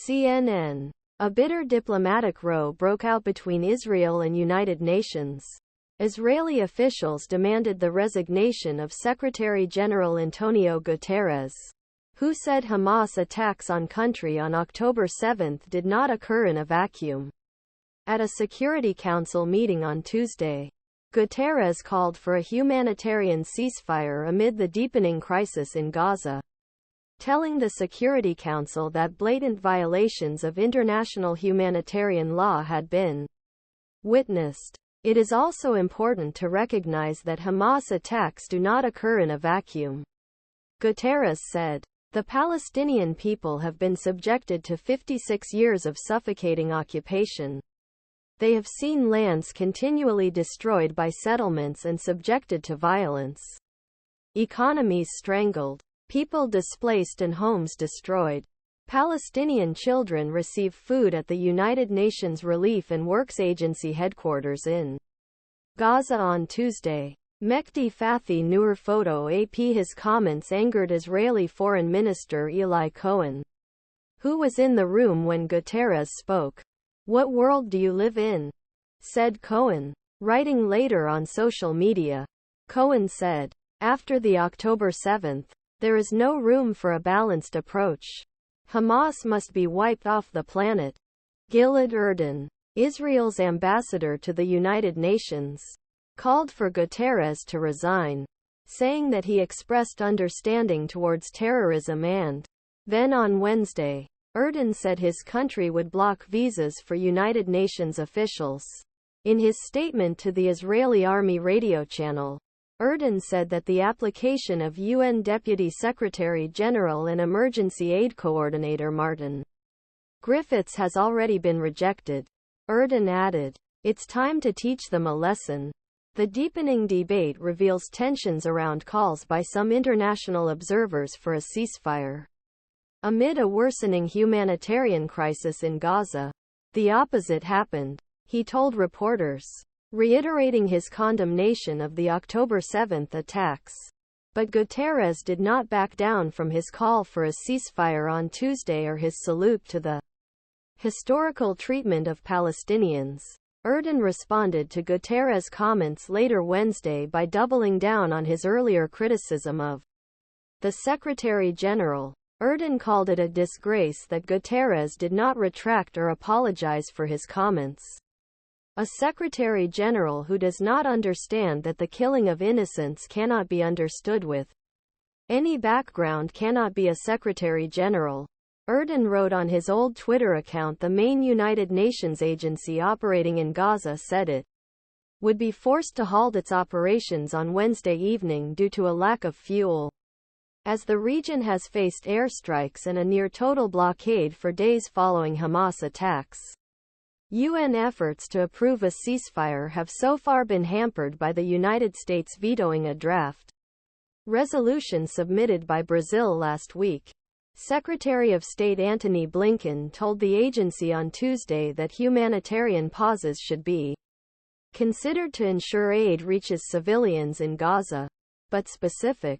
CNN. A bitter diplomatic row broke out between Israel and United Nations. Israeli officials demanded the resignation of Secretary-General Antonio Guterres, who said Hamas attacks on country on October 7 did not occur in a vacuum. At a Security Council meeting on Tuesday, Guterres called for a humanitarian ceasefire amid the deepening crisis in Gaza, telling the Security Council that blatant violations of international humanitarian law had been witnessed. It is also important to recognize that Hamas attacks do not occur in a vacuum, Guterres said. The Palestinian people have been subjected to 56 years of suffocating occupation. They have seen lands continually destroyed by settlements and subjected to violence, economies strangled, people displaced and homes destroyed. Palestinian children receive food at the United Nations Relief and Works Agency headquarters in Gaza on Tuesday. Mehdi Fathi Noor photo AP. His comments angered Israeli Foreign Minister Eli Cohen, who was in the room when Guterres spoke. "What world do you live in?" said Cohen. Writing later on social media, Cohen said, "After the October 7th, there is no room for a balanced approach. Hamas must be wiped off the planet." Gilad Erdan, Israel's ambassador to the United Nations, called for Guterres to resign, saying that he expressed understanding towards terrorism and, then on Wednesday, Erdan said his country would block visas for United Nations officials. In his statement to the Israeli Army radio channel, Erdan said that the application of UN Deputy Secretary-General and Emergency Aid Coordinator Martin Griffiths has already been rejected. Erdan added, "It's time to teach them a lesson." The deepening debate reveals tensions around calls by some international observers for a ceasefire. Amid a worsening humanitarian crisis in Gaza, the opposite happened, he told reporters, reiterating his condemnation of the October 7 attacks. But Guterres did not back down from his call for a ceasefire on Tuesday or his salute to the historical treatment of Palestinians. Erdan responded to Guterres' comments later Wednesday by doubling down on his earlier criticism of the Secretary-General. Erdan called it a disgrace that Guterres did not retract or apologize for his comments. A Secretary-General who does not understand that the killing of innocents cannot be understood with any background cannot be a Secretary-General. Erdan wrote on his old Twitter account the main United Nations agency operating in Gaza said it would be forced to halt its operations on Wednesday evening due to a lack of fuel, as the region has faced airstrikes and a near-total blockade for days following Hamas attacks. UN efforts to approve a ceasefire have so far been hampered by the United States vetoing a draft resolution submitted by Brazil last week. Secretary of State Antony Blinken told the agency on Tuesday that humanitarian pauses should be considered to ensure aid reaches civilians in Gaza, but specific